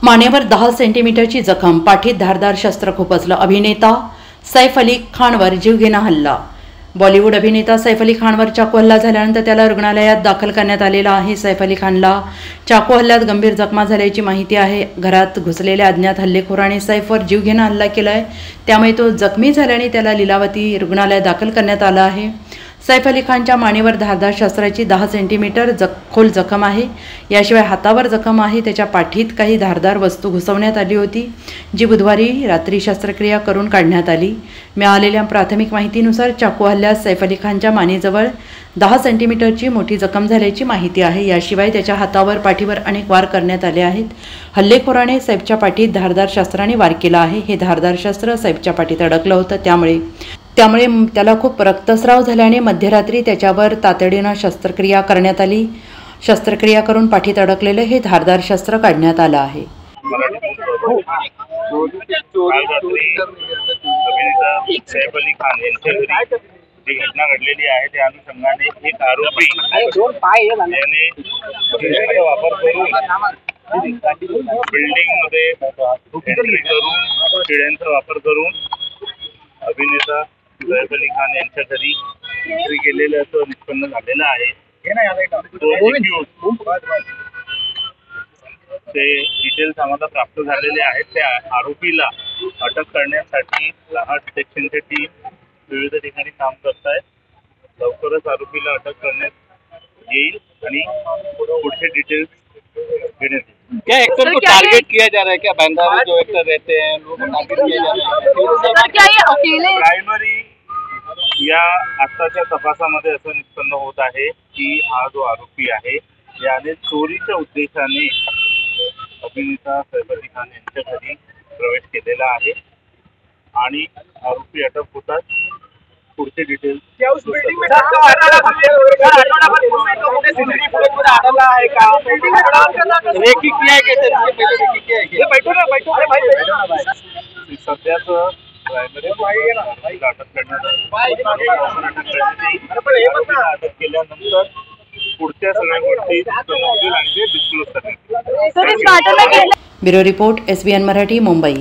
मानेवर 10 सेंटीमीटरची जखम, पाठीत धारदार शस्त्र खुपसलं। अभिनेता सैफ अली खानवर जीवघेणा हल्ला। बॉलिवूड अभिनेता सैफ अली खानवर चाकू हल्ला झाल्यानंतर त्याला रुग्णालयात दाखल करण्यात आलेला आहे। सैफ अली खानला चाकू हल्ल्यात गंभीर जखमा झाल्याची माहिती आहे। घरात घुसलेल्या अज्ञात हल्लेखोराने सैफवर जीवघेणा हल्ला केलाय, त्यामुळे तो जखमी झाल्याने त्याला लीलावती रुग्णालयात दाखल करण्यात आलं आहे। सैफ अली खानच्या मानेवर धारदार शस्त्राची 10 सेंटीमीटर खोल जखम आहे। याशिवाय हातावर जखम आहे। त्याच्या पाठीत काही धारदार वस्तू घुसवण्यात आली होती, जी बुधवारी रात्री शस्त्रक्रिया करून काढण्यात आली। मिळालेल्या प्राथमिक माहितीनुसार चाकू हल्ल्यात सैफ अली खानच्या मानेजवळ 10 सेंटीमीटरची मोठी जखम झाल्याची माहिती आहे। याशिवाय त्याच्या हातावर, पाठीवर अनेक वार करण्यात आले आहेत। हल्लेखोराने सैफच्या पाठीत धारदार शस्त्राने वार केला आहे। हे धारदार शस्त्र सैफच्या पाठीत अडकलं होतं, त्यामुळे त्याला खूप रक्तस्राव झाल्याने मध्यरात्री त्याच्यावर तातडीनं शस्त्रक्रिया करण्यात आली। शस्त्रक्रिया करून पाठीत अडकलेलं हे धारदार शस्त्र काढण्यात आलं आहे। सैफ अली खान यांच्या घरी जी घटना घडलेली आहे त्या अनुषंगाने एक आरोपी याने वापर करून बिल्डिंग मध्ये एंट्री करून शिड्यांचा वापर करून अभिनेता सैफ अली खान यांच्या घरी एंट्री केलेलं असं निष्पन्न झालेलं आहे। ते डिटेल्स आम्हाला प्राप्त झालेले आहेत। त्या आरोपीला अटक करण्यासाठी रहाट सेक्शनची टीम विविध ठिकाणी काम करत आहे। लवकरच आरोपीला अटक करण्यात येईल आणि पुढचे डिटेल्स घेण्यात येईल। क्या एक्टर को टारगेट किया जा रहा है? क्या बांदा में जो एक्टर रहते हैं लोगों को टारगेट किया जा रहा है? क्या ये अकेले प्रायमरी या आताच्या तपासामध्ये असं निष्पन्न होत आहे की हा जो आरोपी आहे याने चोरीच्या उद्देशाने अभिनेता सैफ अली खान यांच्या घरी प्रवेश केलेला आहे आणि आरोपी अटक होतात पुढचे डिटेल्स सध्याच अटक केल्यानंतर पुढच्या सगळ्या गोष्टी डिस्क्लोज करण्यात। Bureau report, SBN Marathi, Mumbai.